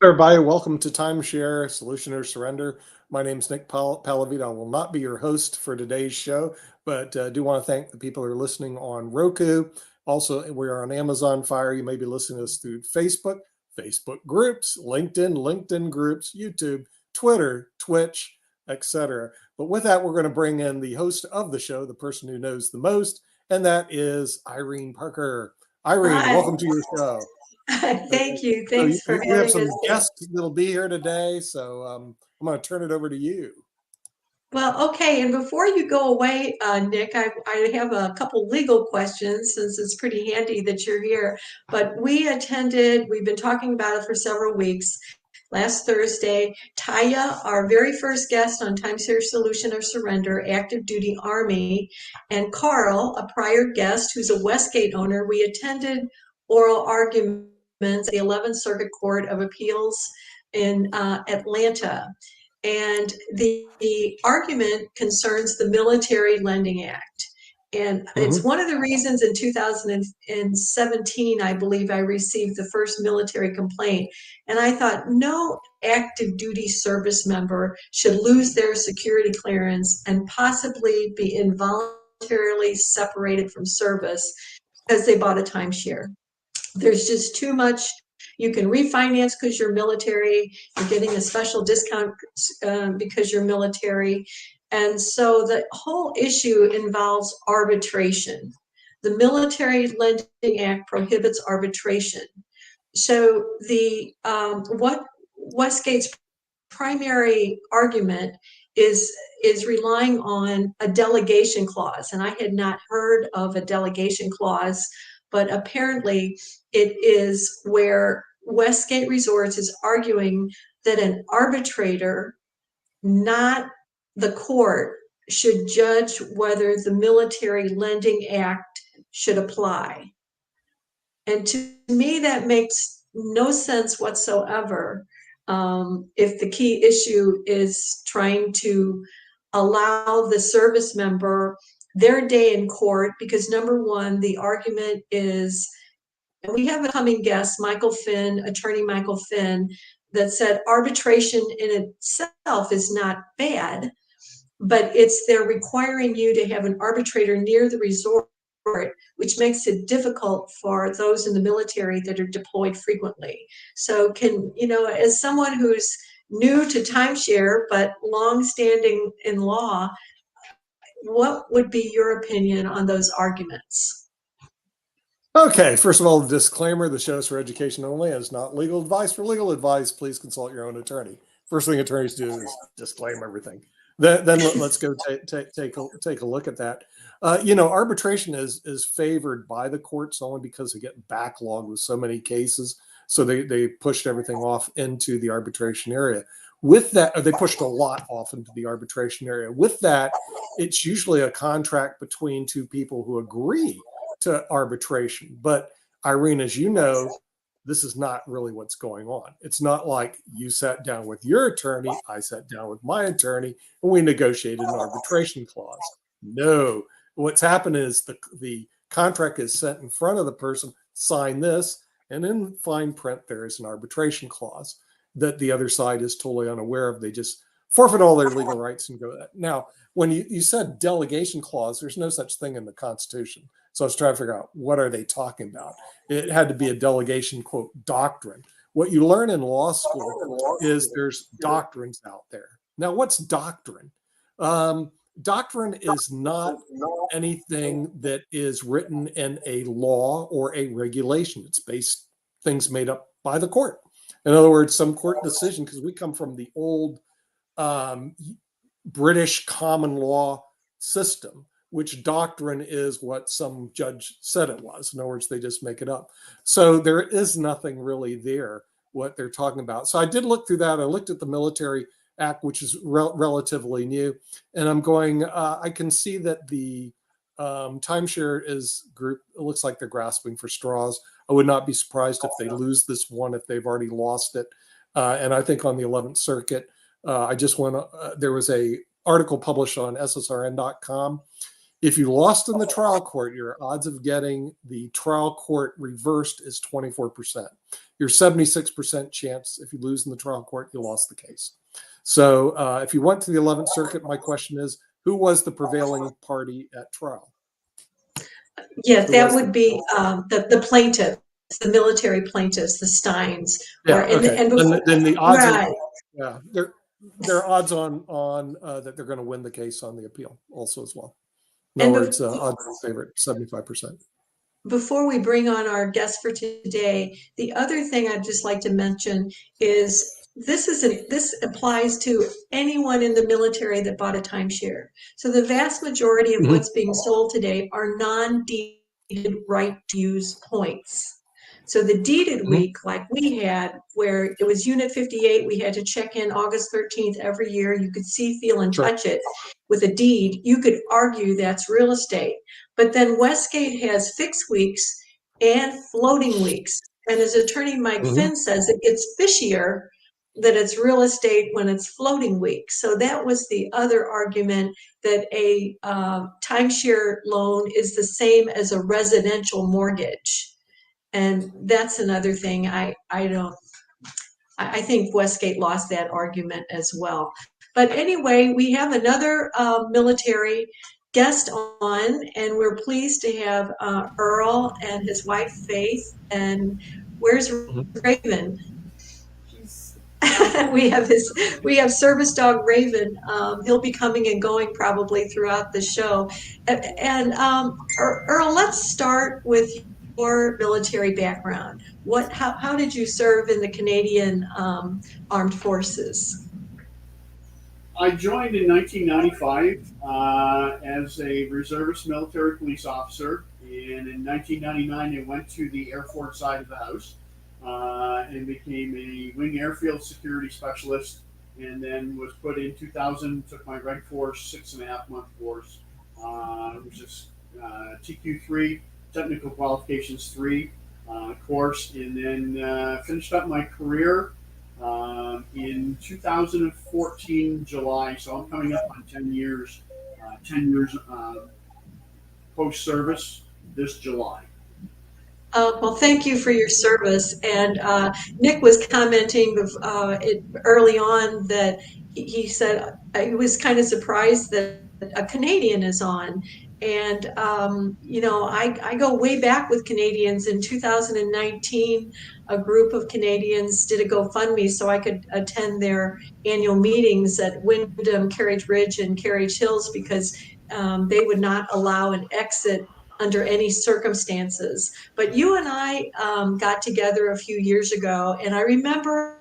Everybody, welcome to Timeshare, Solution or Surrender. My name is Nick Palavito. I will not be your host for today's show, but do want to thank the people who are listening on Roku. Also, we are on Amazon Fire. You may be listening to us through Facebook, Facebook groups, LinkedIn groups, YouTube, Twitter, Twitch, etc. But with that, we're going to bring in the host of the show, the person who knows the most, and that is Irene Parker. Irene, Hi. welcome to your show. Thank you. So Thanks for we have having some us. guests that'll be here today, so I'm going to turn it over to you. Well, okay. And before you go away, Nick, I have a couple legal questions since it's pretty handy that you're here. But we've been talking about it for several weeks. Last Thursday, Taya, our very first guest on Timeshare Solution or Surrender, active duty Army, and Carl, a prior guest who's a Westgate owner, we attended oral arguments at the 11th Circuit Court of Appeals in Atlanta. And the argument concerns the Military Lending Act. And it's one of the reasons in 2017, I believe, I received the first military complaint. And I thought, no active duty service member should lose their security clearance and possibly be involuntarily separated from service because they bought a timeshare. There's just too much. You can refinance because you're military. You're getting a special discount because you're military. And so the whole issue involves arbitration. The Military Lending Act prohibits arbitration. So what Westgate's primary argument is relying on a delegation clause. And I had not heard of a delegation clause, but apparently it is where Westgate Resorts is arguing that an arbitrator, not the court, should judge whether the Military Lending Act should apply. And to me, that makes no sense whatsoever. If the key issue is trying to allow the service member their day in court, because number one, the argument is, and we have a coming guest, attorney Michael Finn, that said arbitration in itself is not bad, but they're requiring you to have an arbitrator near the resort, which makes it difficult for those in the military that are deployed frequently. So as someone who's new to timeshare, but long-standing in law, what would be your opinion on those arguments? Okay, first of all, the disclaimer, the show is for education only and is not legal advice. For legal advice, please consult your own attorney. First thing attorneys do is disclaim everything. Then let's go take a look at that. Arbitration is favored by the courts only because they get backlogged with so many cases. So they pushed everything off into the arbitration area. With that, they pushed a lot off into the arbitration area. With that, it's usually a contract between two people who agree to arbitration. But Irene, as you know, this is not really what's going on. It's not like you sat down with your attorney, I sat down with my attorney, and we negotiated an arbitration clause. No, what's happened is the contract is sent in front of the person, sign this, and in fine print, there is an arbitration clause that the other side is totally unaware of. They just forfeit all their legal rights and go that. Now, when you said delegation clause, there's no such thing in the Constitution. So I was trying to figure out what are they talking about. It had to be a delegation, quote, doctrine. What you learn in law school is there's doctrines out there. Now, what's doctrine? Doctrine is not anything that is written in a law or a regulation. It's based things made up by the court. In other words, some court decision, because we come from the old British common law system, which doctrine is what some judge said it was. In other words, they just make it up. So there is nothing really there, what they're talking about. So I did look through that. I looked at the Military Act, which is relatively new. And I'm going, I can see that the Timeshare is group. It looks like they're grasping for straws. I would not be surprised if they lose this one if they've already lost it. And I think on the 11th Circuit, I just went. There was a article published on ssrn.com. If you lost in the trial court, your odds of getting the trial court reversed is 24%. Your 76% chance if you lose in the trial court, you lost the case. So if you went to the 11th Circuit, my question is, who was the prevailing party at trial? Yes, that would be the plaintiff, the military plaintiffs, the Steins. Yeah, okay. And then the odds, right. there are odds on that they're going to win the case on the appeal also as well. In other words, odds in favorite, 75%. Before we bring on our guest for today, the other thing I'd just like to mention is this applies to anyone in the military that bought a timeshare. So the vast majority of what's being sold today are non-deeded right to use points. So the deeded week, like we had, where it was Unit 58, we had to check in August 13th every year. You could see, feel, and touch it with a deed. You could argue that's real estate. But then Westgate has fixed weeks and floating weeks. And as attorney Mike Finn says, it gets fishier that it's real estate when it's floating weeks. So that was the other argument, that a timeshare loan is the same as a residential mortgage. And that's another thing I think Westgate lost that argument as well. But anyway, we have another military guest on, and we're pleased to have Earl and his wife Faith. And where's Raven? we have service dog Raven. He'll be coming and going probably throughout the show. And Earl, let's start with your military background. How did you serve in the Canadian Armed Forces? I joined in 1995 as a reservist military police officer, and in 1999 I went to the Air Force side of the house and became a wing airfield security specialist, and then was put in 2000, took my Red Force 6.5-month course, which is TQ3, Technical Qualifications 3 course, and then finished up my career in 2014 July. So I'm coming up on 10 years post-service this July. Well, thank you for your service. And Nick was commenting early on that he said he was kind of surprised that a Canadian is on. And, I go way back with Canadians. In 2019, a group of Canadians did a GoFundMe so I could attend their annual meetings at Wyndham, Carriage Ridge, and Carriage Hills, because they would not allow an exit under any circumstances. But you and I got together a few years ago, and I remember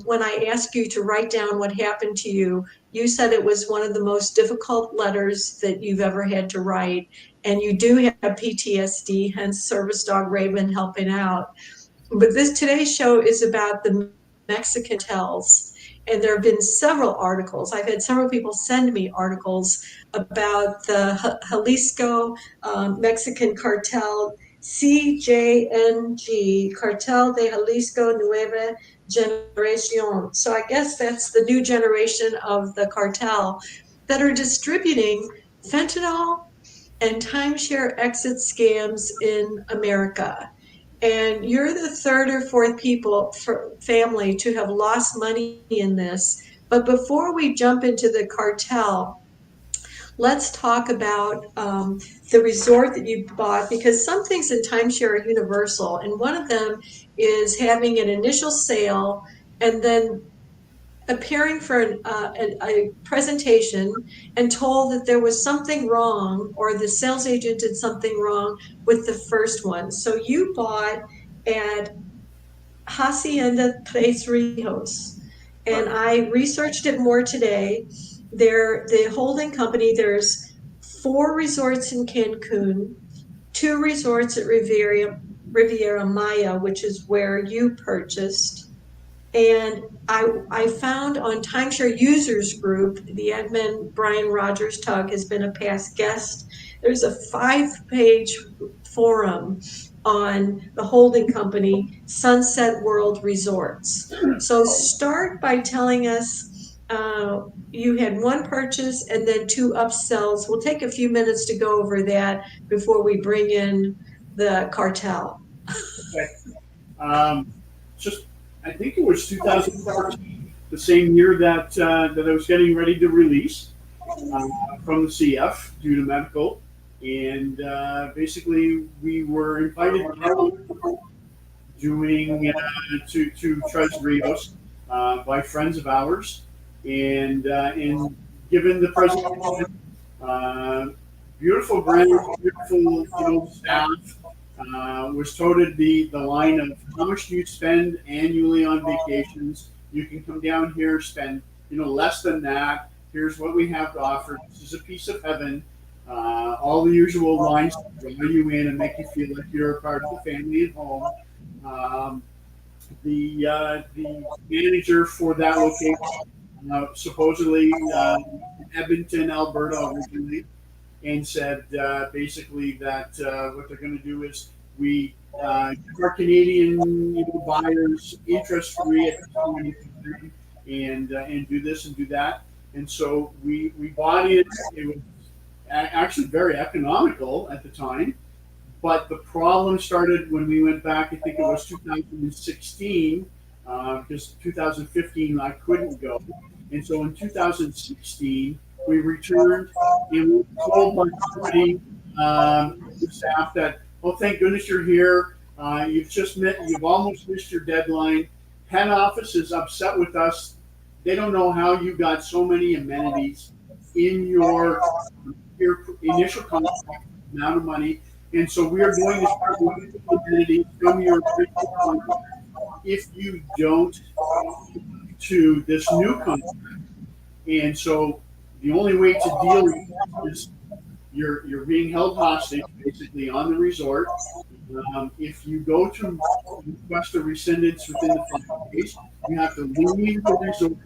when I asked you to write down what happened to you, you said it was one of the most difficult letters that you've ever had to write, and you do have PTSD, hence Service Dog Raven helping out. But today's show is about the Mexican cartels, and there have been several articles. I've had several people send me articles about the Jalisco Mexican cartel, CJNG, Cartel de Jalisco Nueva Generación. So I guess that's the new generation of the cartel that are distributing fentanyl and timeshare exit scams in America. And you're the third or fourth family to have lost money in this. But before we jump into the cartel, let's talk about the resort that you bought, because some things in timeshare are universal. And one of them is having an initial sale and then appearing for a presentation and told that there was something wrong, or the sales agent did something wrong with the first one. So you bought at Hacienda Tres Rios, and I researched it more today. The holding company, there's 4 resorts in Cancun, 2 resorts at Riviera Maya, which is where you purchased, And I found on Timeshare Users Group, the admin Brian Rogers Tug has been a past guest. There's a 5-page forum on the holding company Sunset World Resorts. So start by telling us you had one purchase and then 2 upsells. We'll take a few minutes to go over that before we bring in the cartel. Okay. Just, I think it was 2014, the same year that I was getting ready to release from the CF due to medical, and basically we were invited doing to Tres Rios by friends of ours, and given the presentation, beautiful brand, beautiful staff. Was toted the line of how much do you spend annually on vacations? You can come down here, spend less than that. Here's what we have to offer. This is a piece of heaven. All the usual lines to draw you in and make you feel like you're a part of the family at home. The manager for that location, supposedly Edmonton, Alberta originally, and said basically that what they're going to do is we give our Canadian buyers interest free at and do this and do that. And so we bought it. It was actually very economical at the time. But the problem started when we went back, I think it was 2016, because 2015 I couldn't go. And so in 2016, we returned and we told my company, the staff that, oh, thank goodness you're here. You've almost missed your deadline. Head office is upset with us. They don't know how you got so many amenities in your initial contract amount of money. And so we are going to start looking at amenities from your original contract if you don't to this new contract. And so the only way to deal with it is you're being held hostage basically on the resort. If you go to request a rescindance within the 5 days, you have to leave the resort,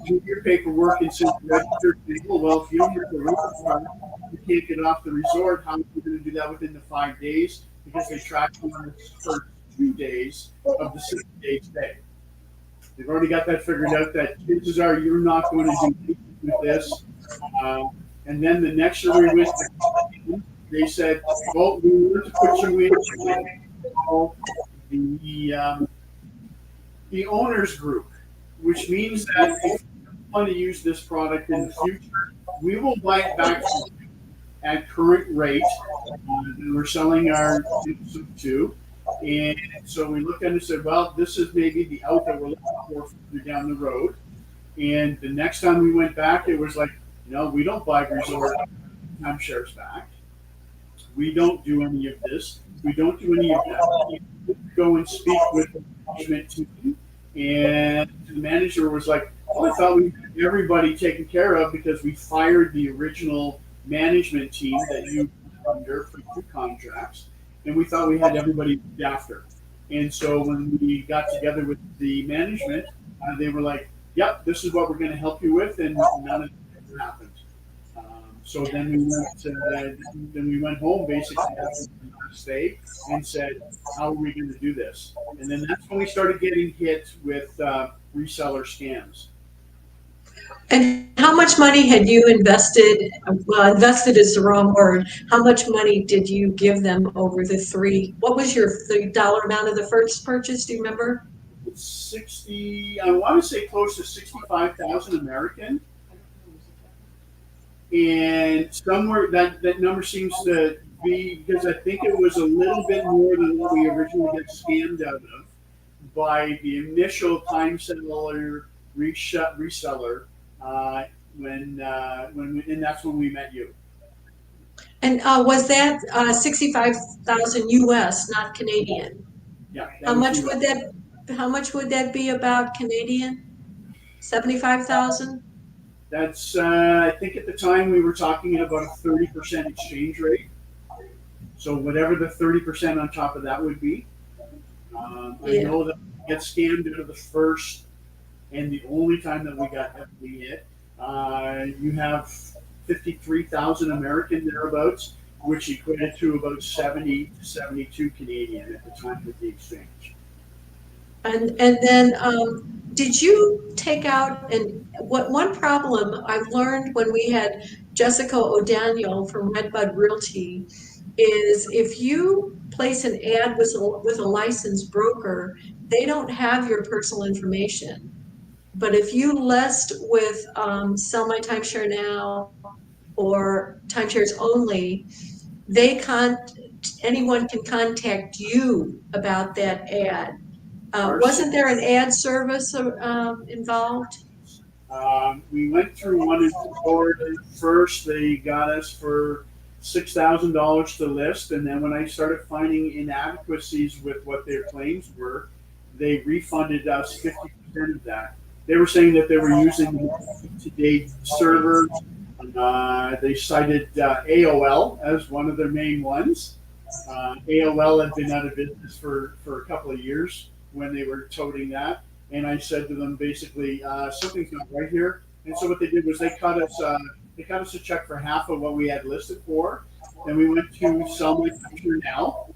do your paperwork, and send the registered people. Well, if you don't have the register, you can't get off the resort. How are you going to do that within the 5 days? Because they track you on the first 2 days of the 6-day stay. They've already got that figured out. That chances are you're not going to do anything with this. And then the next year we went to, they said, well, we want to put you in the owners group, which means that if you want to use this product in the future, we will buy it back at current rate. We're selling our to. And so we looked at it and said, well, this is maybe the out that we're looking for further down the road. And the next time we went back, it was like, no, we don't buy resort timeshares back. We don't do any of this. We don't do any of that. We go and speak with the management team. And the manager was like, oh, I thought we had everybody taken care of because we fired the original management team that you were under for 2 contracts. And we thought we had everybody after. And so when we got together with the management, they were like, yep, this is what we're going to help you with. And none of it happened. So then we went home basically after the last day and said, how are we going to do this? And then that's when we started getting hit with reseller scams. And how much money had you invested? Well, invested is the wrong word. How much money did you give them over the 3? What was the dollar amount of the first purchase? Do you remember? 60, I want to say close to 65,000 American. And somewhere that number seems to be, because I think it was a little bit more than what we originally got scammed out of by the initial time seller reseller. And that's when we met you. And was that 65,000 US, not Canadian? Yeah. How much would that be about Canadian? 75,000? That's I think at the time we were talking about a 30% exchange rate. So whatever the 30% on top of that would be. I know that get scammed out of the first and the only time that we got heavily hit. You have 53,000 American thereabouts, which equated to about 70 to 72 Canadian at the time of the exchange. And then, did you take out, and what one problem I've learned when we had Jessica O'Daniel from Redbud Realty is if you place an ad with a licensed broker, they don't have your personal information. But if you list with Sell My Timeshare Now or Timeshares Only, anyone can contact you about that ad. Wasn't there an ad service involved? We went through one in Florida. First, they got us for $6,000 to list, and then when I started finding inadequacies with what their claims were, they refunded us 50% of that. They were saying that they were using the to-date server. They cited AOL as one of their main ones. AOL had been out of business for a couple of years when they were toting that. And I said to them basically, something's not right here. And so what they did was they cut us a check for half of what we had listed for. Then we went to Sell My Timeshare Now.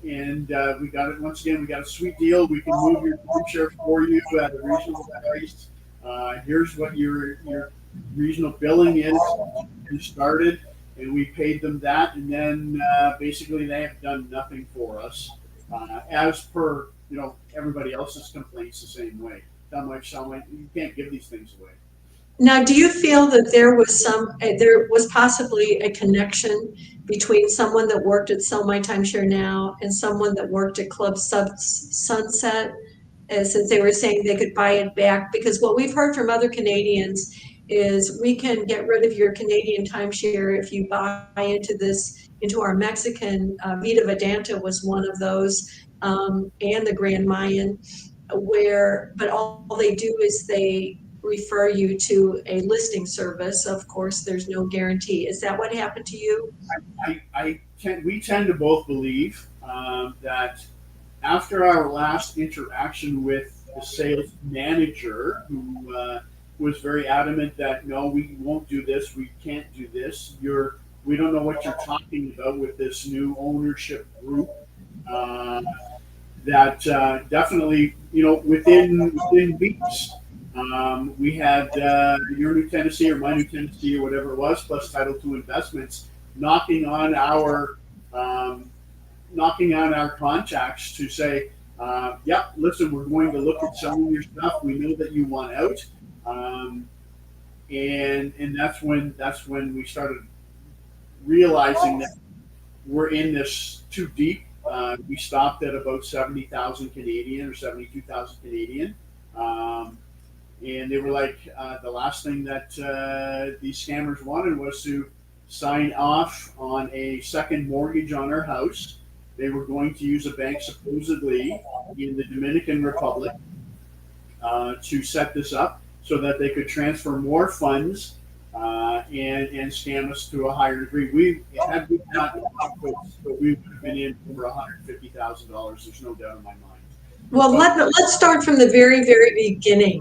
And we got it once again. We got a sweet deal. We can move your timeshare for you at a reasonable price. Here's what your reasonable billing is. And started, and we paid them that, and then basically they have done nothing for us, as per everybody else's complaints the same way. You can't give these things away. Now, do you feel that there was possibly a connection between someone that worked at Sell My Timeshare Now and someone that worked at Club Sunset, since they were saying they could buy it back? Because what we've heard from other Canadians is we can get rid of your Canadian timeshare if you buy into our Mexican. Vida Vedanta was one of those, and the Grand Mayan, but all they do is they refer you to a listing service. Of course, there's no guarantee. Is that what happened to you? We tend to both believe that after our last interaction with the sales manager, who was very adamant that no, we won't do this, we can't do this. We don't know what you're talking about with this new ownership group. That definitely, within weeks. We had your New Tennessee or my New Tennessee or whatever it was, plus Title II Investments, knocking on our contacts to say, "Yep, listen, we're going to look at selling your stuff. We know that you want out," and that's when we started realizing that we're in this too deep. We stopped at about 70,000 Canadian or 72,000 Canadian. And they were like, the last thing that these scammers wanted was to sign off on a second mortgage on our house. They were going to use a bank supposedly in the Dominican Republic to set this up so that they could transfer more funds and scam us to a higher degree. Had we not but we would have been in over $150,000. There's no doubt in my mind. Well, let's start from the very, very beginning.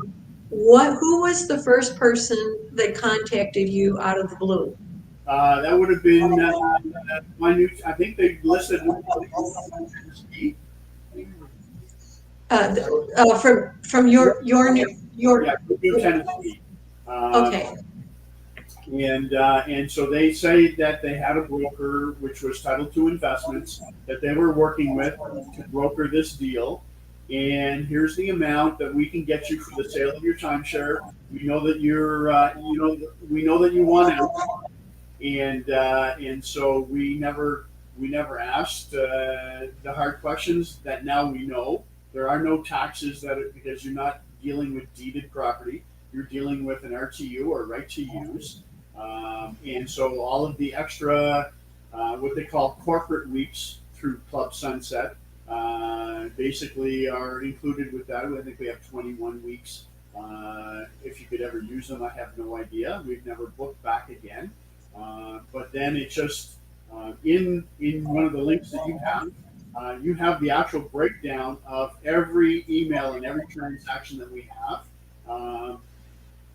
Who was the first person that contacted you out of the blue? That would have been I think they listed from your New Tennessee. Okay. And so they say that they had a broker, which was Title II Investments, that they were working with to broker this deal. And here's the amount that we can get you for the sale of your timeshare. We know that we know that you want out, and so we never asked the hard questions that now we know. There are no taxes because you're not dealing with deeded property. You're dealing with an RTU or right to use, and so all of the extra what they call corporate weeks through Club Sunset. Basically are included with that. I think we have 21 weeks. If you could ever use them, I have no idea. We've never booked back again. But then it's just in one of the links that you have, you have the actual breakdown of every email and every transaction that we have.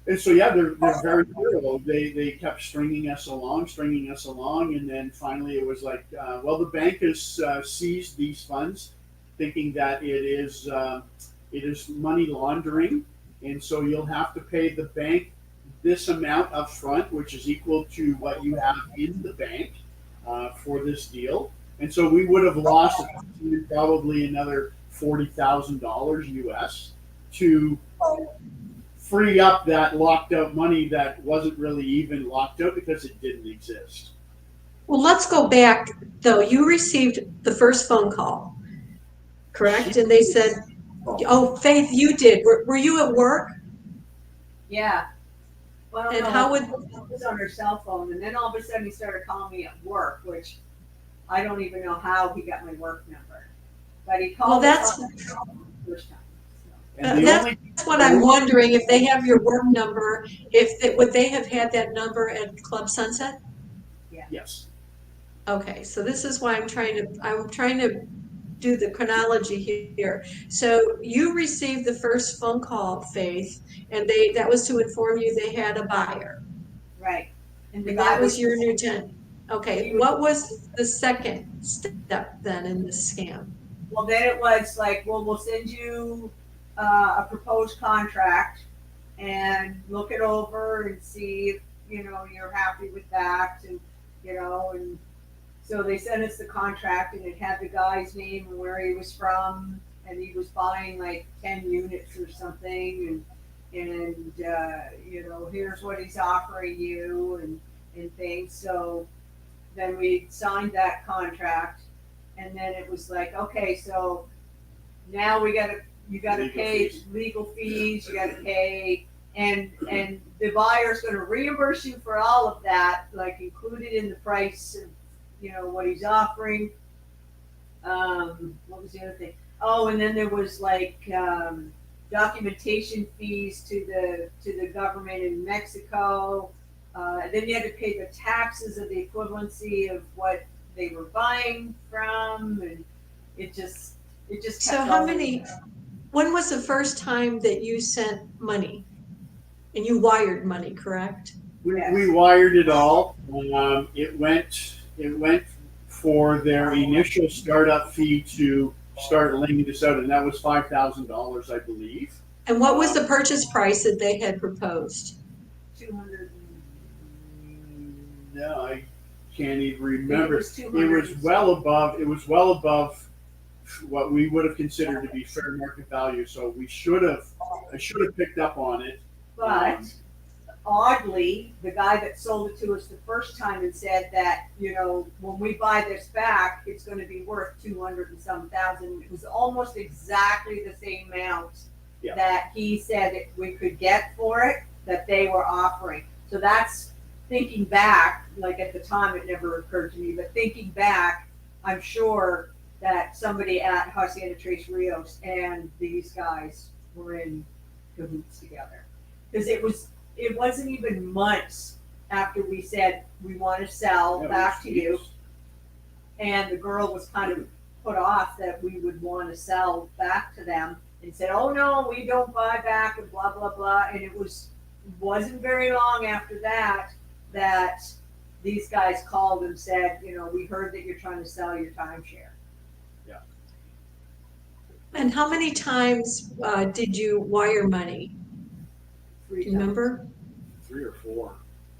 And so, yeah, they're very thorough. They kept stringing us along, and then finally it was like, well, the bank has seized these funds, thinking that it is money laundering, and so you'll have to pay the bank this amount up front, which is equal to what you have in the bank for this deal. And so we would have lost probably another $40,000 US to free up that locked out money that wasn't really even locked out because it didn't exist. Well, let's go back though. You received the first phone call, correct? And they said, oh, Faith, you did. Were you at work? Yeah. Well, And no, how would- it was on her cell phone, and then all of a sudden he started calling me at work, which I don't even know how he got my work number. But he called Well, me that's- the first time. And the That's only what I'm wondering, if they have your work number, would they have had that number at Club Sunset? yes. Okay, so this is why I'm trying to do the chronology here. So you received the first phone call, Faith, and that was to inform you they had a buyer. Right. And the And guy that was your new tenant. Okay, what was the second step then in this scam? Well, then it was like, well, we'll send you a proposed contract and look it over and see if, you're happy with that, and, and so they sent us the contract, and it had the guy's name and where he was from, and he was buying like 10 units or something, and here's what he's offering you, and things. So then we signed that contract, and then it was like, okay, so now you gotta Legal pay fees. legal fees, you gotta pay, and the buyer's gonna reimburse you for all of that, like included in the price of, what he's offering. What was the other thing? Oh, and then there was like documentation fees to the government in Mexico. Then you had to pay the taxes of the equivalency of what they were buying from, and it just kept So when was the first time that you sent money? And you wired money, correct? We wired it all. It went for their initial startup fee to start laying this out, and that was $5,000, I believe. And what was the purchase price that they had proposed? 200. No, I can't even remember. It was 200. It was well above. It was well above what we would have considered to be fair market value. So I should have picked up on it. But oddly, the guy that sold it to us the first time and said that, when we buy this back, it's going to be worth 200 and some thousand. It was almost exactly the same amount that he said that we could get for it, that they were offering. So that's thinking back, like at the time it never occurred to me, but thinking back, I'm sure that somebody at Hacienda Tres Rios and these guys were in cahoots together. Because it wasn't even months after we said we want to sell back to you, and the girl was kind of put off that we would want to sell back to them, and said, "Oh no, we don't buy back," and blah blah blah. And it wasn't very long after that these guys called and said, we heard that you're trying to sell your timeshare. Yeah. And how many times did you wire money? 3 Do you times. remember? 3 or 4.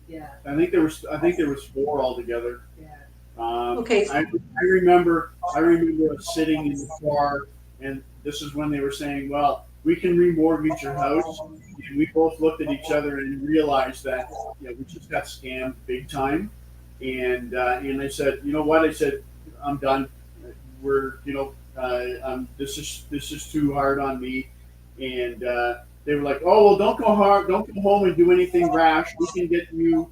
Yeah, I think there was 4 altogether. yeah. Okay. I remember us sitting in the car, and this is when they were saying, "Well, we can remortgage your house," and we both looked at each other and realized that we just got scammed big time. And I said, "You know what?" I said, "I'm done. We're this is too hard on me." And they were like, "Oh well, don't go home and do anything rash. We can get you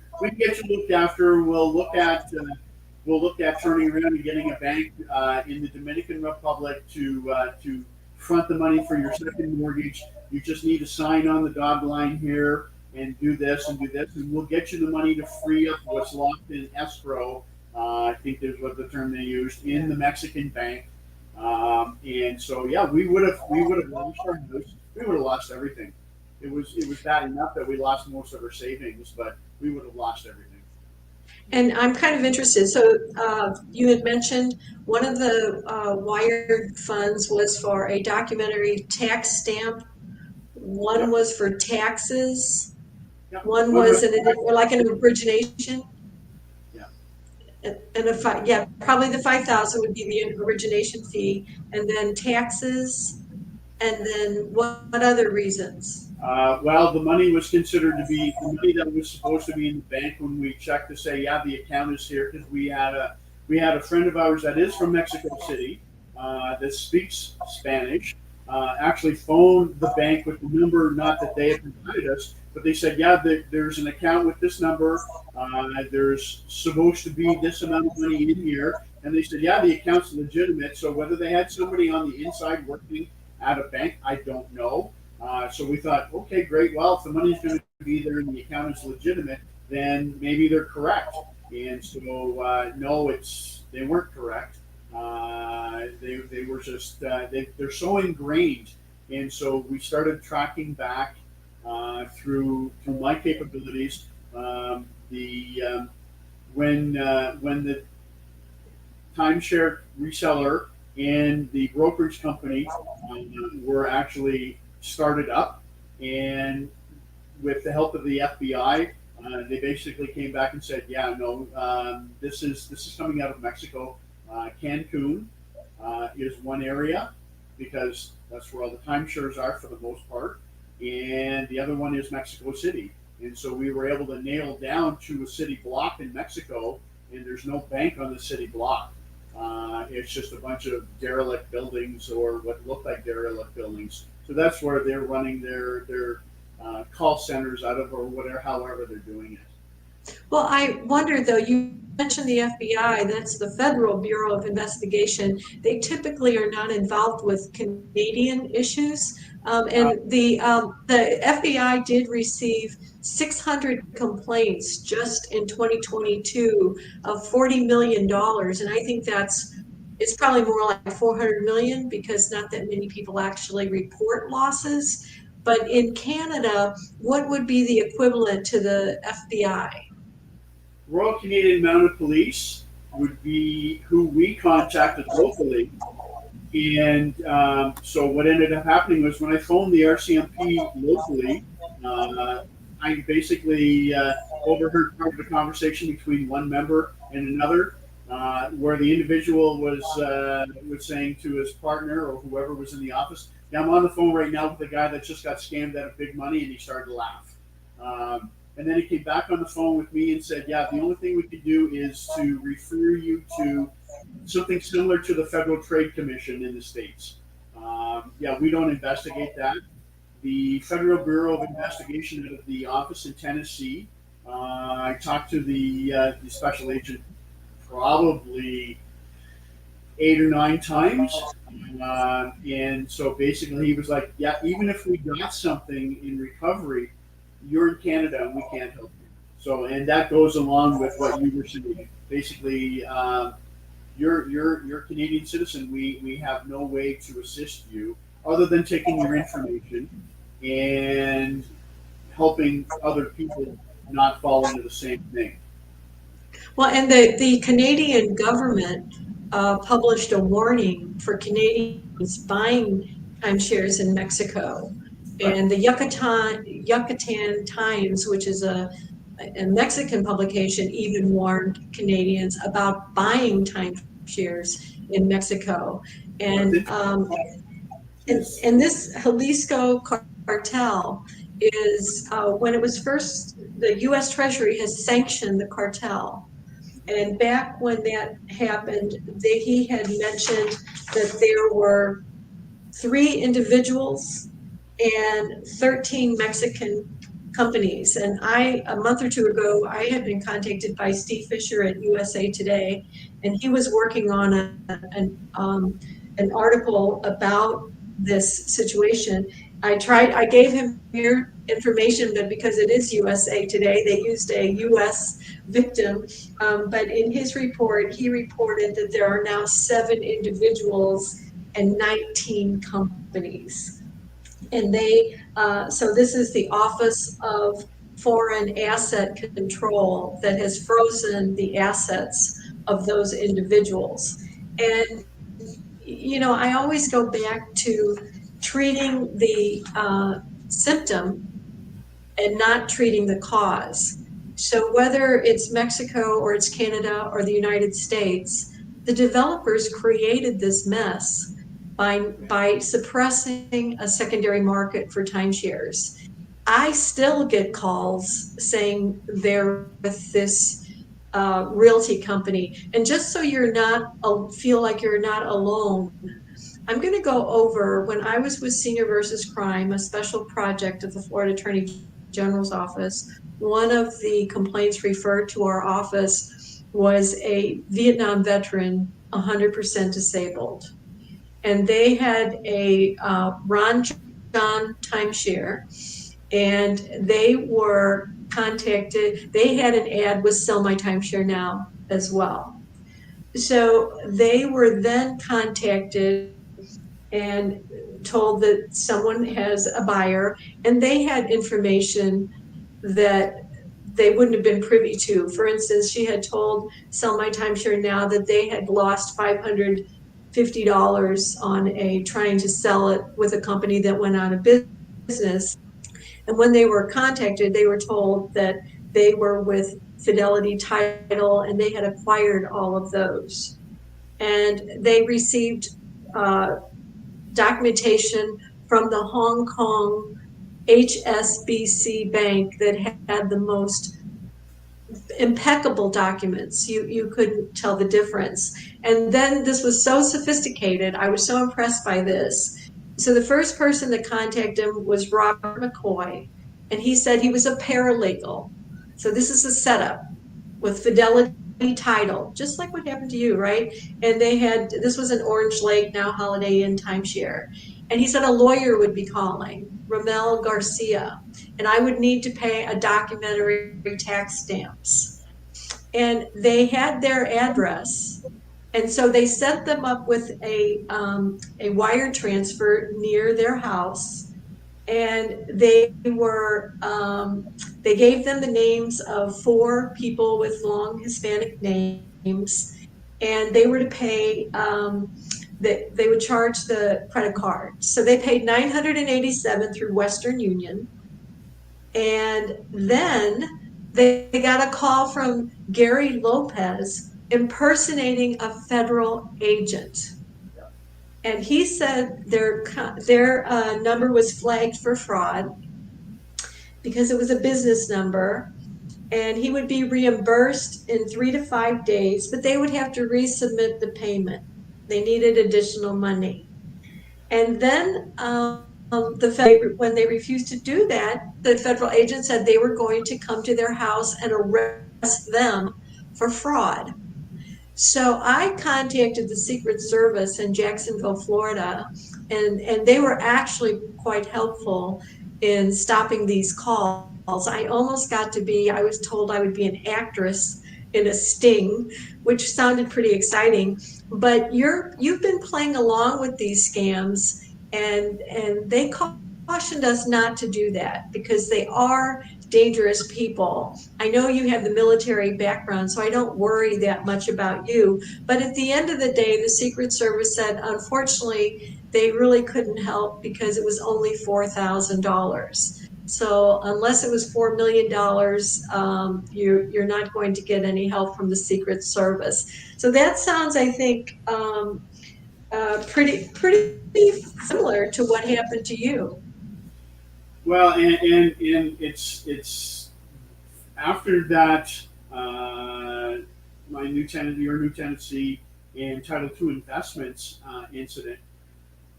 looked after. We'll look at turning around and getting a bank in the Dominican Republic to front the money for your second mortgage. You just need to sign on the dotted line here and do this, and we'll get you the money to free up what's locked in escrow." I think that's what the term they used in the Mexican bank. And so, yeah, we would have lost our house. We would have lost everything. It was bad enough that we lost most of our savings, but we would have lost everything. And I'm kind of interested. So you had mentioned one of the wired funds was for a documentary tax stamp. One Yep. was for taxes. Yeah. One was like an origination. Yeah. Yeah, probably the 5,000 would be the origination fee, and then taxes, and then what other reasons? Well, the money was considered to be the money that was supposed to be in the bank when we checked to say, yeah, the account is here, because we had a friend of ours that is from Mexico City that speaks Spanish. Actually phoned the bank with the number, not that they had provided us, but they said, yeah, there's an account with this number. There's supposed to be this amount of money in here, and they said, yeah, the account's legitimate. So whether they had somebody on the inside working at a bank, I don't know. So we thought, okay, great. Well, if the money's going to be there and the account is legitimate, then maybe they're correct. And so, no, they weren't correct. They were just they're so ingrained. And so we started tracking back through my capabilities. When the timeshare reseller and the brokerage company were actually started up, and with the help of the FBI, they basically came back and said, "Yeah, no, this is coming out of Mexico. Cancun is one area because that's where all the timeshares are for the most part, and the other one is Mexico City." And so we were able to nail down to a city block in Mexico, and there's no bank on the city block. It's just a bunch of derelict buildings or what look like derelict buildings. So that's where they're running their call centers out of, or whatever, however they're doing it. Well, I wonder though, you mentioned the FBI, that's the Federal Bureau of Investigation. They typically are not involved with Canadian issues. And the FBI did receive 600 complaints just in 2022 of $40 million. And I think it's probably more like 400 million because not that many people actually report losses. But in Canada, what would be the equivalent to the FBI? Royal Canadian Mounted Police would be who we contacted locally. And so what ended up happening was when I phoned the RCMP locally, I basically overheard part of the conversation between one member and another, where the individual was saying to his partner or whoever was in the office, "Yeah, I'm on the phone right now with a guy that just got scammed out of big money," and he started to laugh. And then he came back on the phone with me and said, "Yeah, the only thing we could do is to refer you to something similar to the Federal Trade Commission in the States. Yeah, we don't investigate that. The Federal Bureau of Investigation out of the office in Tennessee, I talked to the special agent probably 8 or 9 times. And so basically he was like, yeah, even if we got something in recovery, you're in Canada and we can't help you. So, and that goes along with what you were saying. Basically, you're a Canadian citizen. We have no way to assist you other than taking your information and helping other people not fall into the same thing. Well, and the Canadian government published a warning for Canadians buying timeshares in Mexico. And the Yucatan Times, which is a Mexican publication, even warned Canadians about buying timeshares in Mexico. And this Jalisco cartel is when it was first, the U.S. Treasury has sanctioned the cartel. And back when that happened, he had mentioned that there were 3 individuals and 13 Mexican companies. And a month or 2 ago, I had been contacted by Steve Fisher at USA Today, and he was working on an article about this situation. I gave him your information, but because it is USA Today, they used a US victim. But in his report, he reported that there are now 7 individuals 19 companies. And so this is the Office of Foreign Asset Control that has frozen the assets of those individuals. And, I always go back to treating the symptom and not treating the cause. So whether it's Mexico or it's Canada or the United States, the developers created this mess by suppressing a secondary market for timeshares. I still get calls saying they're with this realty company. And just so you're not feel like you're not alone, I'm going to go over when I was with Senior versus Crime, a special project of the Florida Attorney General's office. One of the complaints referred to our office was a Vietnam veteran, 100% disabled. And they had a Ron John timeshare, and they were contacted. They had an ad with Sell My Timeshare Now as well. So they were then contacted and told that someone has a buyer, and they had information that they wouldn't have been privy to. For instance, she had told Sell My Timeshare Now that they had lost $550 on trying to sell it with a company that went out of business. And when they were contacted, they were told that they were with Fidelity Title and they had acquired all of those. And they received documentation from the Hong Kong HSBC Bank that had the most impeccable documents. You couldn't tell the difference. And then this was so sophisticated. I was so impressed by this. So the first person that contacted him was Robert McCoy, and he said he was a paralegal. So this is a setup with Fidelity Title, just like what happened to you, right? And this was in Orange Lake, now Holiday Inn timeshare. And he said a lawyer would be calling, Ramel Garcia, and I would need to pay a documentary tax stamps. And they had their address. And so they set them up with a wire transfer near their house. And they gave them the names of 4 people with long Hispanic names, and they were to pay, they would charge the credit card. So they paid $987 through Western Union. And then they got a call from Gary Lopez impersonating a federal agent. And he said their number was flagged for fraud because it was a business number, and he would be reimbursed in 3 to 5 days, but they would have to resubmit the payment. They needed additional money. And then when they refused to do that, the federal agent said they were going to come to their house and arrest them for fraud. So I contacted the Secret Service in Jacksonville, Florida, and they were actually quite helpful in stopping these calls. I almost got to be, I was told I would be an actress in a sting, which sounded pretty exciting. But you've been playing along with these scams, and they cautioned us not to do that because they are dangerous people. I know you have the military background, so I don't worry that much about you. But at the end of the day, the Secret Service said, unfortunately, they really couldn't help because it was only $4,000. So unless it was $4 million, you're not going to get any help from the Secret Service. So that sounds, I think, pretty similar to what happened to you. Well, and it's after that, your new tenancy and Title II investments incident.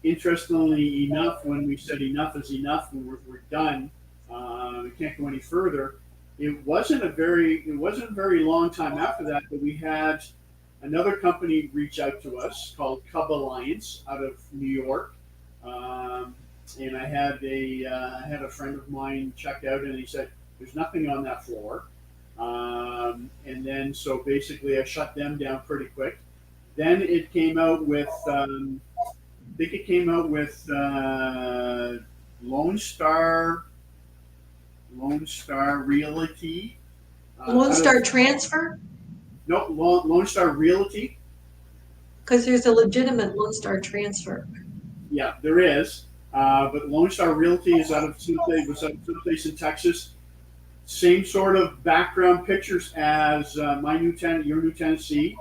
Interestingly enough, when we said enough is enough, we're done, we can't go any further. It wasn't a very long time after that we had another company reach out to us called Cub Alliance out of New York. And I had a friend of mine check out, and he said, "There's nothing on that floor." And then so basically, I shut them down pretty quick. Then it came out with think it came out with Lone Star Realty. Lone Star Transfer? No, Lone Star Realty. Because there's a legitimate Lone Star Transfer. Yeah, there is. But Lone Star Realty is out of someplace in Texas. Same sort of background pictures as my new tenant, your new Tennessee,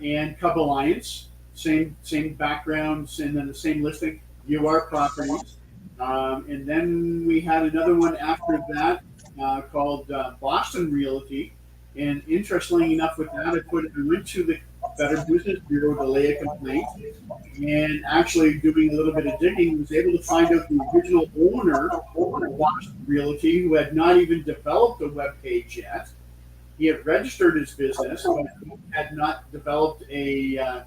and Cub Alliance. Same backgrounds, and then the same listing. UR Properties, and then we had another one after that called Boston Realty. And interestingly enough, with that, I went to the Better Business Bureau to lay a complaint, and actually doing a little bit of digging, was able to find out the original owner of Boston Realty, who had not even developed a web page yet. He had registered his business, but had not developed a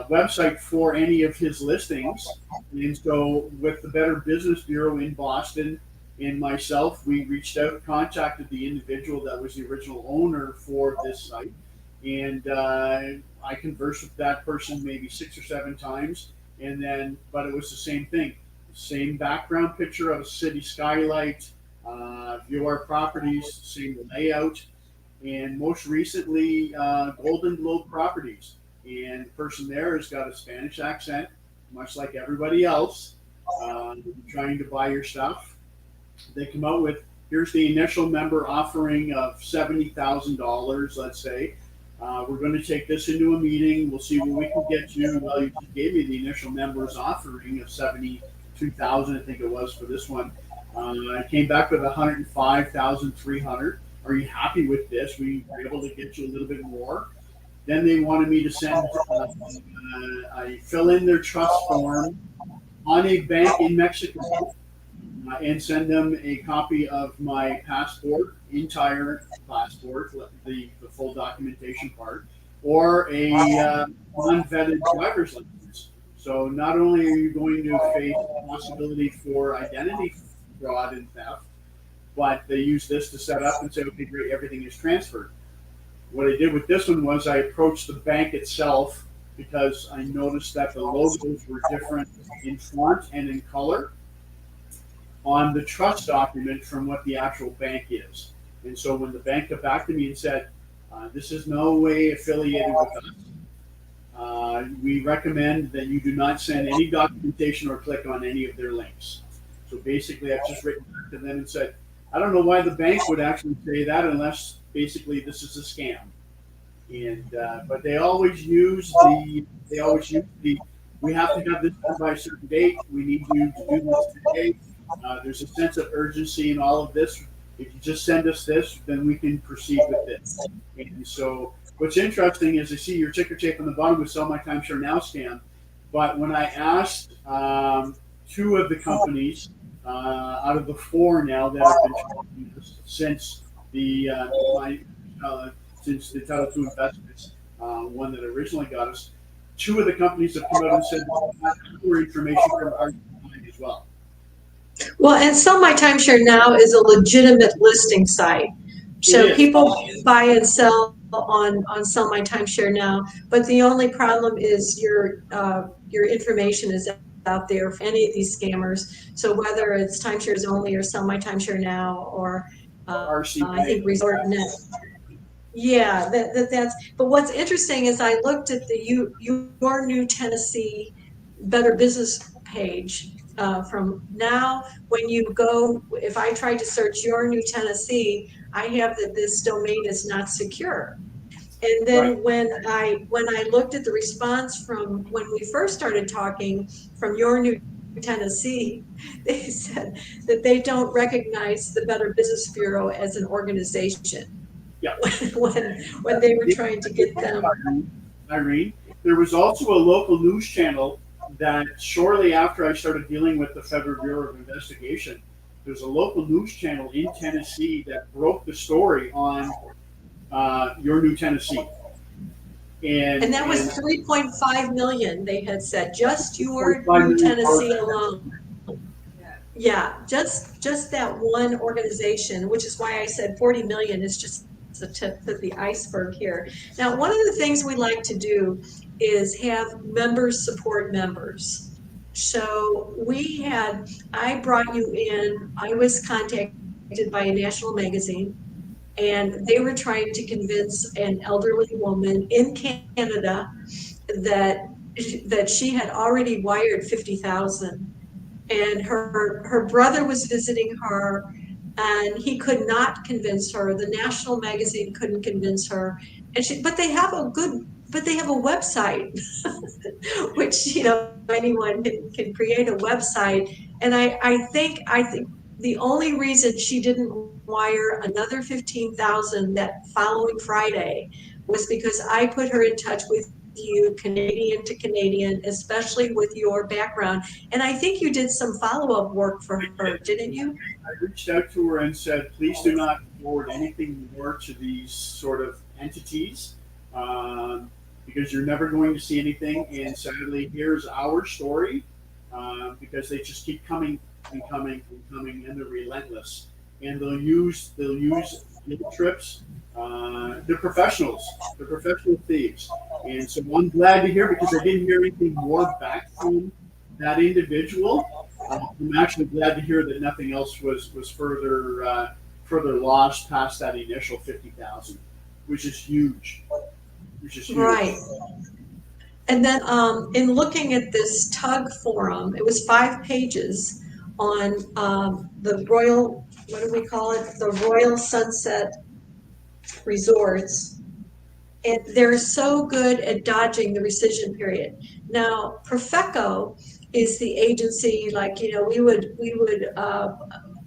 website for any of his listings. And so with the Better Business Bureau in Boston and myself, we reached out, contacted the individual that was the original owner for this site. And I conversed with that person maybe 6 or 7 times. And then, but it was the same thing. Same background picture of a city skylight, UR Properties, same layout. And most recently, Golden Globe Properties. And the person there has got a Spanish accent, much like everybody else, trying to buy your stuff. They come out with, here's the initial member offering of $70,000, let's say. We're going to take this into a meeting. We'll see what we can get you. Well, you just gave me the initial members offering of $72,000, I think it was for this one. I came back with $105,300. Are you happy with this? We were able to get you a little bit more. Then they wanted me to send, I fill in their trust form on a bank in Mexico and send them a copy of my passport, entire passport, the full documentation part, or a unvetted driver's license. So not only are you going to face the possibility for identity fraud and theft, but they use this to set up and say, okay, great, everything is transferred. What I did with this one was I approached the bank itself because I noticed that the logos were different in font and in color on the trust document from what the actual bank is. And so when the bank got back to me and said, this is no way affiliated with us, we recommend that you do not send any documentation or click on any of their links. So basically I've just written back to them and said, I don't know why the bank would actually say that unless basically this is a scam. And but they always use we have to have this done by a certain date. We need you to do this today. There's a sense of urgency in all of this. If you just send us this, then we can proceed with this. And so what's interesting is I see your ticker tape on the bottom with Sell My Timeshare Now scam. But when I asked 2 of the companies out of the 4 now that have been charging us since the Title II investments, one that originally got us, 2 of the companies have come out and said more information from our company as well. Well, and Sell My Timeshare Now is a legitimate listing site. So people buy and sell on Sell My Timeshare Now, but the only problem is your information is out there for any of these scammers. So whether it's Timeshares Only or Sell My Timeshare Now or I think ResortNet. Yeah, that's. But what's interesting is I looked at the Your New Tennessee Better Business page from now. When you go, if I tried to search Your New Tennessee, I have that this domain is not secure. And then when I looked at the response from when we first started talking from Your New Tennessee, they said that they don't recognize the Better Business Bureau as an organization. Yeah. when they were trying to get them. Irene, there was also a local news channel that shortly after I started dealing with the Federal Bureau of Investigation, there's a local news channel in Tennessee that broke the story on Your New Tennessee. And that was 3.5 million, they had said, just Your New Tennessee alone. Yeah, just that one organization, which is why I said 40 million is just the tip of the iceberg here. Now, one of the things we like to do is have members support members. So I brought you in, I was contacted by a national magazine, and they were trying to convince an elderly woman in Canada that she had already wired 50,000, and her brother was visiting her, and he could not convince her. The national magazine couldn't convince her, but they have a website, which anyone can create a website. And I think the only reason she didn't wire another 15,000 that following Friday was because I put her in touch with you, Canadian to Canadian, especially with your background. And I think you did some follow-up work for her, didn't you? I reached out to her and said, please do not forward anything more to these sort of entities, because you're never going to see anything. And sadly, here's our story, because they just keep coming and coming and coming, and they're relentless. And they'll use guilt trips. They're professionals. They're professional thieves. And so I'm glad to hear, because I didn't hear anything more back from that individual. I'm actually glad to hear that nothing else was further lost past that initial 50,000, which is huge. Right. And then in looking at this TUG forum, it was 5 pages on the Royal, what do we call it? The Royal Sunset Resorts. And they're so good at dodging the rescission period. Now, Profeco is the agency, we would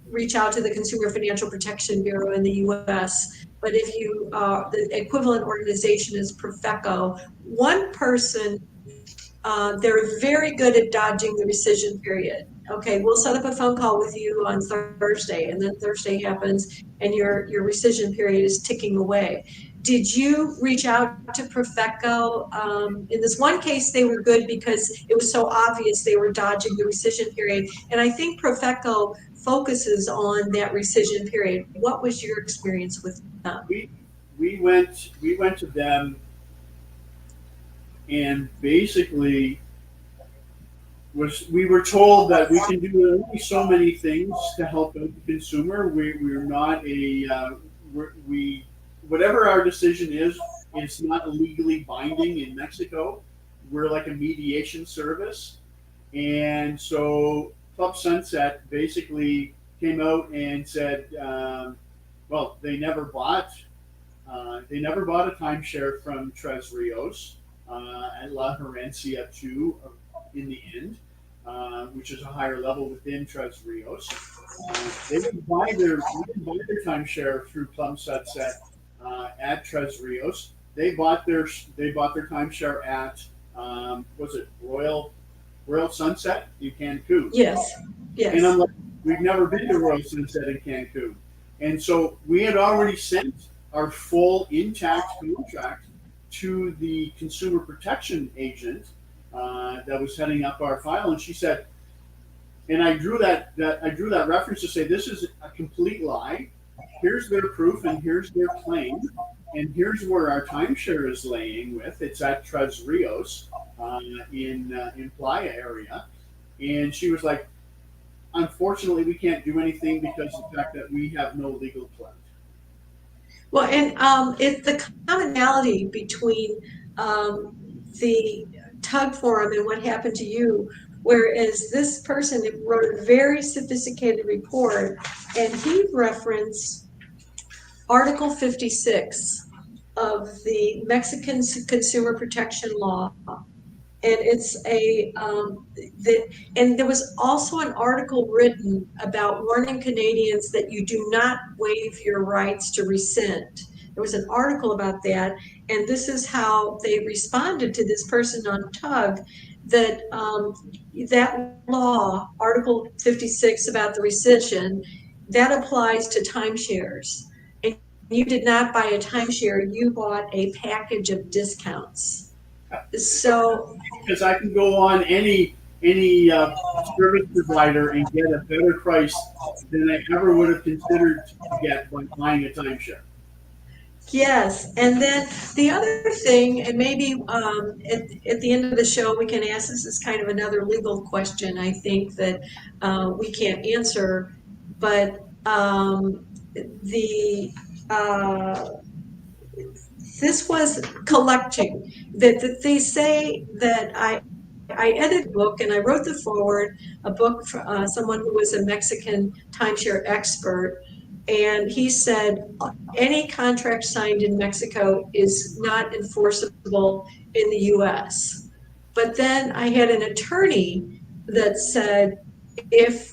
reach out to the Consumer Financial Protection Bureau in the U.S., but if the equivalent organization is Profeco. One person, they're very good at dodging the rescission period. Okay, we'll set up a phone call with you on Thursday, and then Thursday happens, and your rescission period is ticking away. Did you reach out to Profeco? In this one case, they were good because it was so obvious they were dodging the rescission period. And I think Profeco focuses on that rescission period. What was your experience with them? We went to them, and basically we were told that we can do only so many things to help out the consumer. We're not whatever our decision is, it's not legally binding in Mexico. We're like a mediation service. And so Club Sunset basically came out and said, well, they never bought a timeshare from Tres Rios at La Herencia 2 in the end, which is a higher level within Tres Rios. They didn't buy their timeshare through Club Sunset at Tres Rios. They bought their timeshare at was it Royal Sunset in Cancun? Yes. And I'm like, we've never been to Royal Sunset in Cancun, and so we had already sent our full intact contract to the consumer protection agent that was heading up our file, and she said, and I drew that reference to say this is a complete lie. Here's their proof, and here's their claim, and here's where our timeshare is laying with. It's at Tres Rios in Playa area. And she was like, unfortunately, we can't do anything because of the fact that we have no legal clout. Well, and it's the commonality between the TUG forum and what happened to you, whereas this person wrote a very sophisticated report, and he referenced Article 56 of the Mexican Consumer Protection Law. And it's and there was also an article written about warning Canadians that you do not waive your rights to rescind. There was an article about that, and this is how they responded to this person on TUG, that that law, Article 56 about the rescission, that applies to timeshares. And you did not buy a timeshare, you bought a package of discounts. So, because I can go on any service provider and get a better price than I ever would have considered to get by buying a timeshare. Yes, and then the other thing, and maybe at the end of the show we can ask, this is kind of another legal question, I think, that we can't answer, but the this was collecting, that they say that I edited a book and I wrote the forward, a book for someone who was a Mexican timeshare expert, and he said any contract signed in Mexico is not enforceable in the US. But then I had an attorney that said if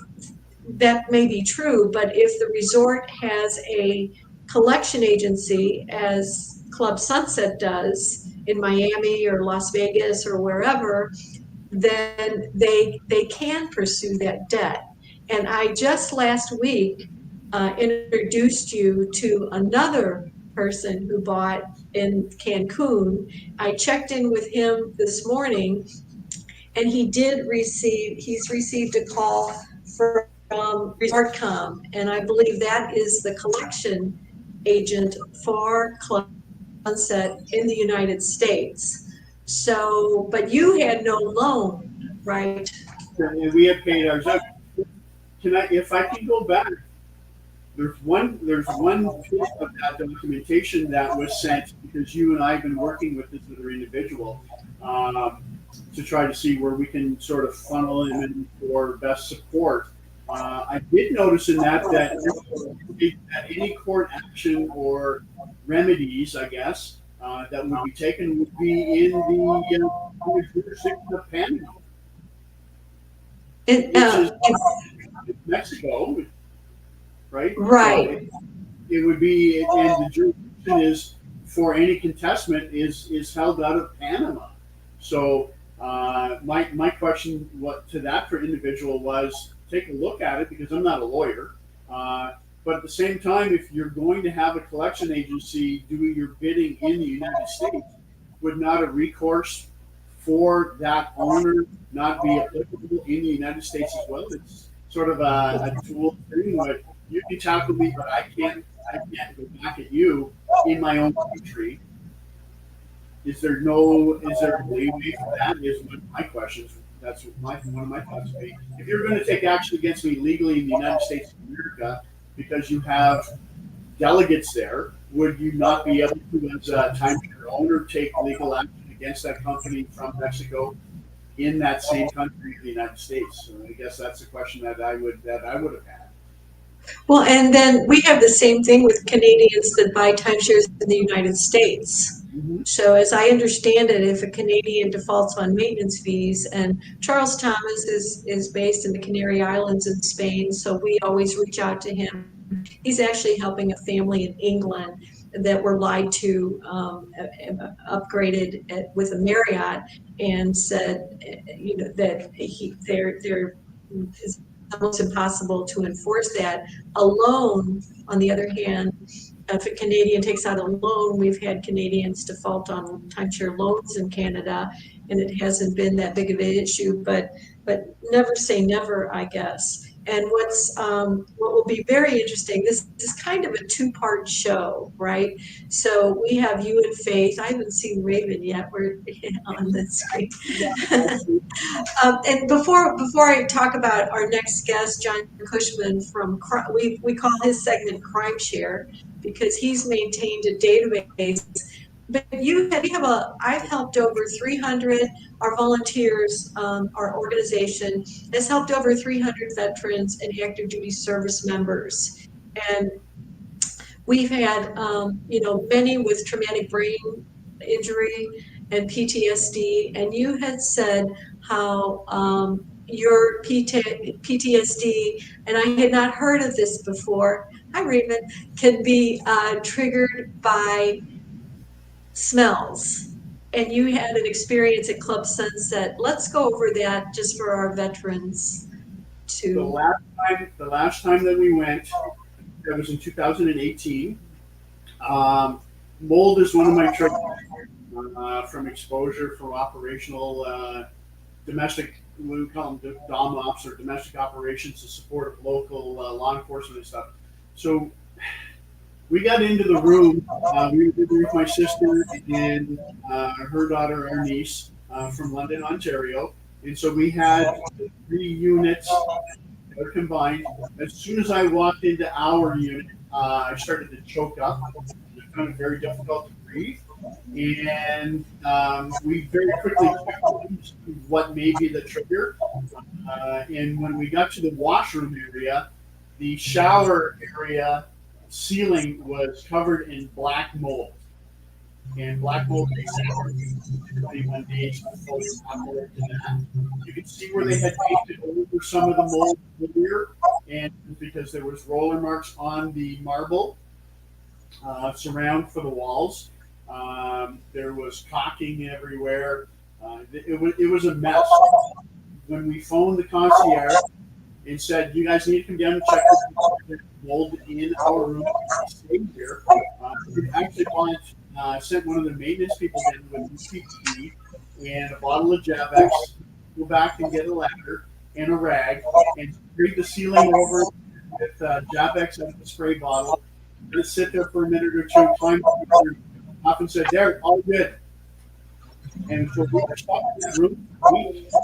that may be true, but if the resort has a collection agency, as Club Sunset does in Miami or Las Vegas or wherever, then they can pursue that debt. And I just last week introduced you to another person who bought in Cancun. I checked in with him this morning, and he's received a call from ResortCom, and I believe that is the collection agent for Club Sunset in the United States. So, but you had no loan, right? And we have paid ours out. If I can go back, there's one piece of that documentation that was sent because you and I have been working with this other individual to try to see where we can sort of funnel him in for best support. I did notice in that any court action or remedies, I guess, that would be taken would be in the jurisdiction of Panama, It, which is Mexico, right? right. So it would be, and the jurisdiction is for any contestment is held out of Panama. So my question to that for individual was take a look at it because I'm not a lawyer. But at the same time, if you're going to have a collection agency doing your bidding in the United States, would not a recourse for that owner not be applicable in the United States as well? It's sort of a dual thing. But you can tackle me, but I can't go back at you in my own country. Is there a leeway for that? Is one of my questions. That's one of my thoughts would be. If you're going to take action against me legally in the United States of America because you have delegates there, would you not be able to, as a timeshare owner, take legal action against that company from Mexico in that same country, the United States? So I guess that's a question that I would have had. Well, and then we have the same thing with Canadians that buy timeshares in the United States. Mm-hmm. So as I understand it, if a Canadian defaults on maintenance fees, and Charles Thomas is based in the Canary Islands in Spain, so we always reach out to him. He's actually helping a family in England that were lied to, upgraded with a Marriott, and said, that it's almost impossible to enforce that. A loan, on the other hand, if a Canadian takes out a loan, we've had Canadians default on timeshare loans in Canada, and it hasn't been that big of an issue, but never say never, I guess. And what will be very interesting, this is kind of a two-part show, right? So we have you and Faith. I haven't seen Raven yet. We're on the screen. And before I talk about our next guest, John Cushman from we call his segment Crime Share because he's maintained a database. But I've helped over 300. Our volunteers, our organization has helped over 300 veterans and active duty service members, and we've had many with traumatic brain injury and PTSD. And you had said how your PTSD, and I had not heard of this before, hi Raven, can be triggered by smells. And you had an experience at Club Sunset. Let's go over that just for our veterans The last time that we went, that was in 2018. Mold is one of my triggers from exposure from operational domestic, we call them DOM ops, or domestic operations to support local law enforcement and stuff. So we got into the room. We were there with my sister and her daughter, our niece, from London, Ontario. And so we had 3 units that were combined. As soon as I walked into our unit, I started to choke up. It found it very difficult to breathe. And we very quickly checked what may be the trigger. And when we got to the washroom area, the shower area ceiling was covered in black mold. And black mold takes 21 days before you operate to that. You could see where they had painted over some of the mold earlier, and because there was roller marks on the marble surround for the walls. There was caulking everywhere. It was a mess. When we phoned the concierge and said, "You guys need to come down and check this mold in our room, stay here," we actually sent one of the maintenance people in with PPE and a bottle of Javex, go back and get a ladder and a rag and scrape the ceiling over with Javex out of the spray bottle. Just sit there for a minute or two, climb up and said, "There, all good." And so we were stuck in that room for weeks.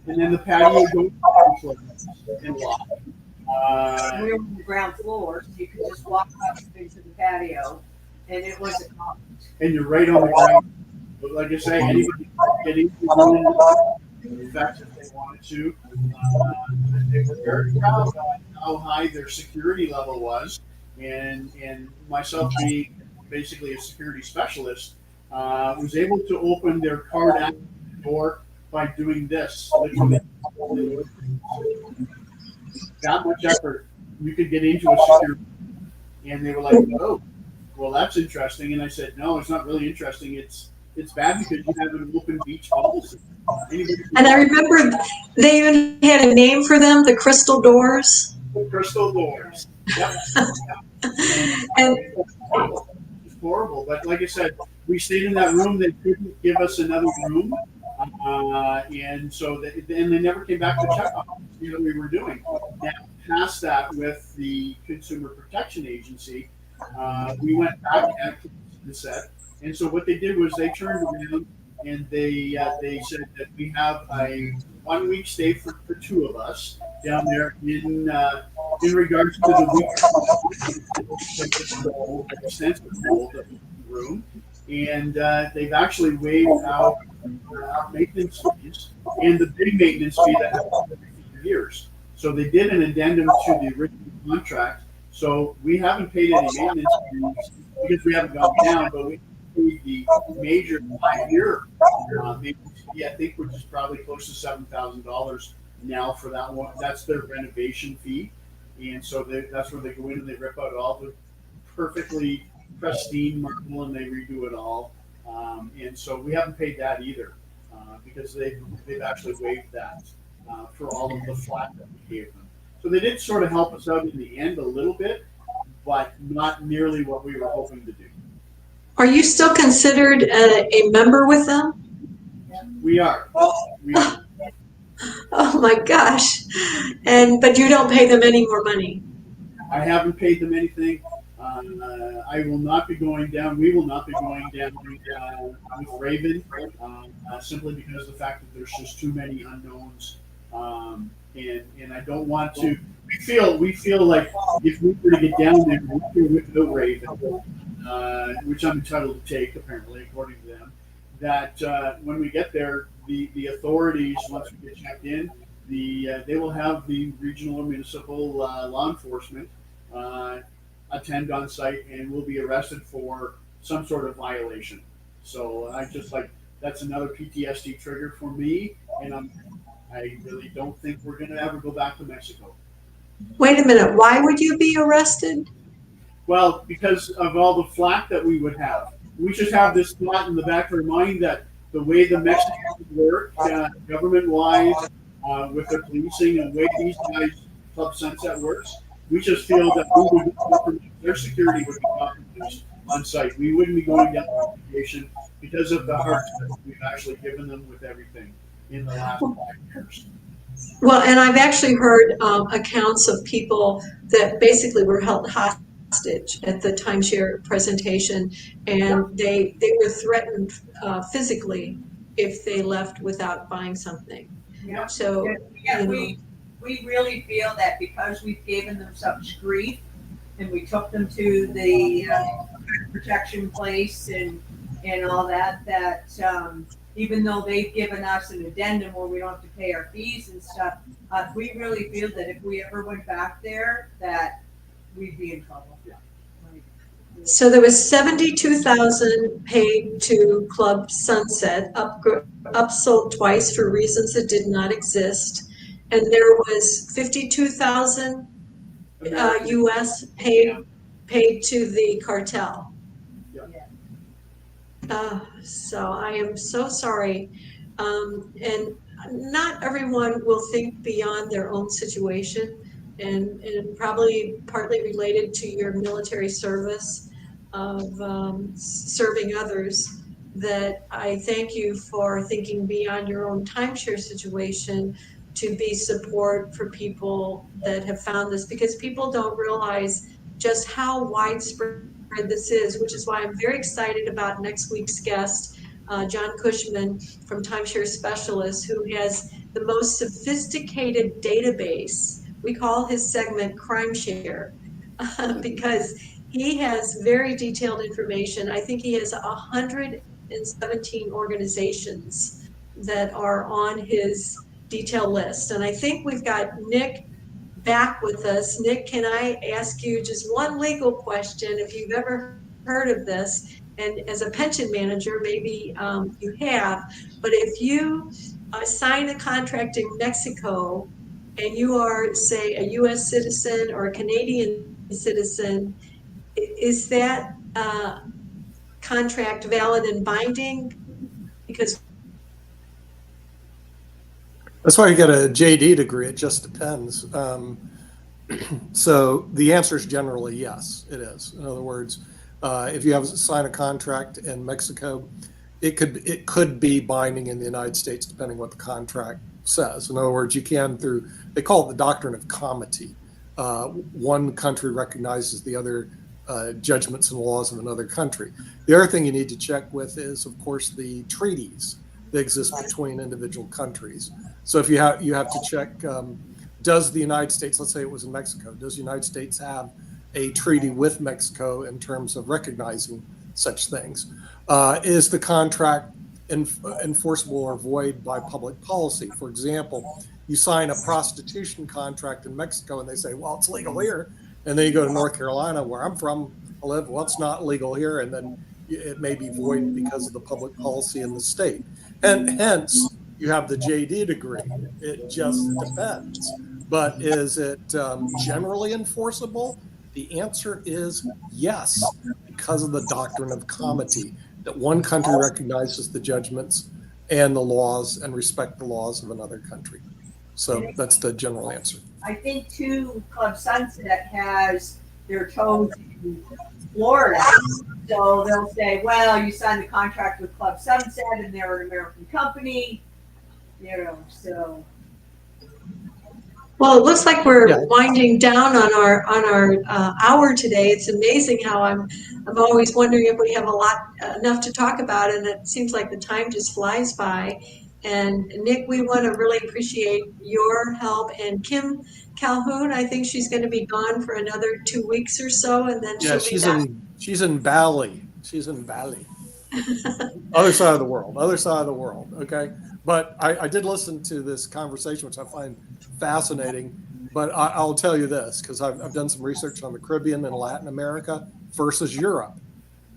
And then the patio goes and locked. We were on the ground floor, so you could just walk up into the patio, and it was a cost. And you're right on the ground. But like I say, anybody could get into the room, in fact, if they wanted to. They were very proud of how high their security level was. And myself being basically a security specialist, was able to open their card access door by doing this. Literally, that much effort, you could get into a security. And they were like, "Oh, well, that's interesting." And I said, "No, it's not really interesting. It's bad because you have an open beach policy." And I remember they even had a name for them, the crystal doors. Crystal doors. Yep. And It's horrible. But like I said, we stayed in that room. They couldn't give us another room. And so they never came back to check on us, see what we were doing. Now, past that with the Consumer Protection Agency, we went back after the set. And so what they did was they turned around and they said that we have a 1 week stay for 2 of us down there in regards to the week extensive mold of the room. And they've actually waived out our maintenance fees and the big maintenance fee that happens every few years. So they did an addendum to the original contract. So we haven't paid any maintenance fees because we haven't gone down, but we paid the major 5-year maintenance fee, I think, which is probably close to $7,000 now for that one. That's their renovation fee. And so that's where they go in and they rip out all the perfectly pristine marble and they redo it all. And so we haven't paid that either because they've actually waived that for all of the flat that we gave them. So they did sort of help us out in the end a little bit, but not nearly what we were hoping to do. are you still considered a member with them? We are. Oh my gosh. But you don't pay them any more money. I haven't paid them anything. I will not be going down. We will not be going down with Raven simply because of the fact that there's just too many unknowns, and I don't want to. We feel like if we were to get down there with no Raven, which I'm entitled to take apparently according to them, that when we get there, the authorities once we get checked in, they will have the regional or municipal law enforcement attend on site and will be arrested for some sort of violation. So I just that's another PTSD trigger for me, and I really don't think we're going to ever go back to Mexico. Wait a minute. Why would you be arrested? Well, because of all the flack that we would have. We just have this thought in the back of our mind that the way the Mexicans work, government-wise, with their policing and the way these guys, Club Sunset works, we just feel that their security would be compromised on site. We wouldn't be going down the application because of the heart that we've actually given them with everything in the last 5 years. Well, and I've actually heard accounts of people that basically were held hostage hostage at the timeshare presentation, and they were threatened physically if they left without buying something. Yeah. So, Yeah, you know, we really feel that because we've given them such grief and we took them to the protection place and all that, that even though they've given us an addendum where we don't have to pay our fees and stuff, we really feel that if we ever went back there, that we'd be in trouble. so there was 72,000 paid to Club Sunset, upsold twice for reasons that did not exist, and there was 52,000 US paid to the cartel. So I am so sorry. And not everyone will think beyond their own situation, and probably partly related to your military service of serving others, that I thank you for thinking beyond your own timeshare situation to be support for people that have found this, because people don't realize just how widespread this is, which is why I'm very excited about next week's guest, John Cushman from Timeshare Specialists, who has the most sophisticated database. We call his segment Crime Share because he has very detailed information. I think he has 117 organizations that are on his detail list. And I think we've got Nick back with us. Nick, can I ask you just one legal question, if you've ever heard of this? And as a pension manager, maybe you have, but if you sign a contract in Mexico and you are, say, a US citizen or a Canadian citizen, is that contract valid and binding? Because That's why you get a JD degree. It just depends. So the answer is generally yes, it is. In other words, if you have sign a contract in Mexico, it could be binding in the United States, depending what the contract says. In other words, you can, through, they call it the doctrine of comity. One country recognizes the other judgments and laws of another country. The other thing you need to check with is, of course, the treaties that exist between individual countries. So if you have to check, does the United States, let's say it was in Mexico, does the United States have a treaty with Mexico in terms of recognizing such things? Is the contract enforceable or void by public policy? For example, you sign a prostitution contract in Mexico and they say, well, it's legal here. And then you go to North Carolina, where I'm from, I live, well, it's not legal here. And then it may be void because of the public policy in the state. And hence, you have the JD degree. It just depends. But is it generally enforceable? The answer is yes, because of the doctrine of comity, that one country recognizes the judgments and the laws and respect the laws of another country. So that's the general answer. I think too, Club Sunset has their toes in Florida. So they'll say, well, you signed the contract with Club Sunset and they're an American company, so. well, it looks like we're winding down on our hour today. It's amazing how I'm always wondering if we have enough to talk about, and it seems like the time just flies by. And Nick, we want to really appreciate your help. And Kim Calhoun, I think she's going to be gone for another 2 weeks or so, and then she'll be back. She's in Bali. She's in Bali. Other side of the world. Okay. But I did listen to this conversation, which I find fascinating. But I'll tell you this, because I've done some research on the Caribbean and Latin America versus Europe.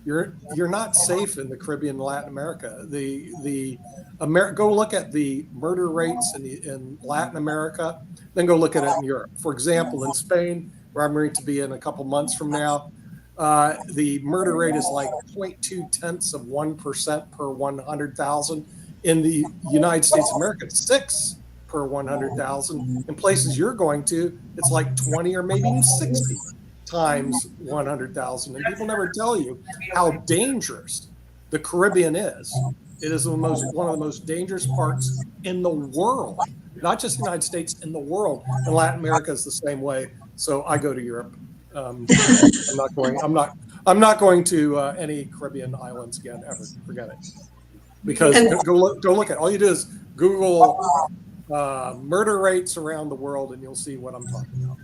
You're not safe in the Caribbean and Latin America. Go look at the murder rates in Latin America, then go look at it in Europe. For example, in Spain, where I'm going to be in a couple months from now, the murder rate is like 0.2% per 100,000. In the United States of America, it's 6 per 100,000. In places you're going to, it's like 20 or maybe even 60 times 100,000. And people never tell you how dangerous the Caribbean is. It is one of the most dangerous parts in the world, not just the United States, in the world. And Latin America is the same way. So I go to Europe I'm not going to any Caribbean islands again ever. Forget it. Because go look at all you do is Google murder rates around the world, and you'll see what I'm talking about.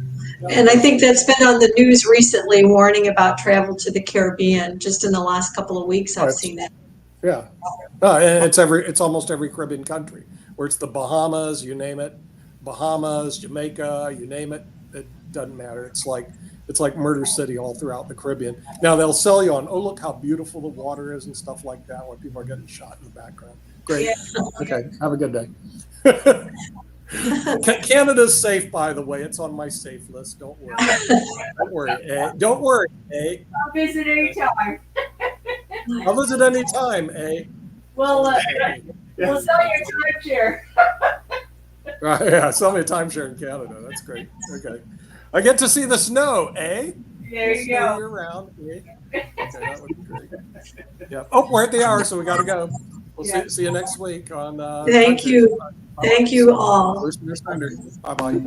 And I think that's been on the news recently, warning about travel to the Caribbean. Just in the last couple of weeks, I've seen that. Yeah, and it's almost every Caribbean country, where it's the Bahamas, you name it, Bahamas, Jamaica, you name it. It doesn't matter. It's like Murder City all throughout the Caribbean. Now they'll sell you on, oh, look how beautiful the water is and stuff like that when people are getting shot in the background. Great. Yeah. Okay. Have a good day. Canada's safe, by the way. It's on my safe list. Don't worry. Don't worry. Eh? Don't worry. Eh? I'll visit anytime. I'll visit anytime. Eh? We'll sell your timeshare. Right, yeah, sell me a timeshare in Canada. That's great. Okay. I get to see the snow, eh? There you go. Year round, eh? Okay, that would be great. Yeah. Oh, we're at the hour, so we got to go. We'll see you next week on. Thank you. Thank you all. Bye bye.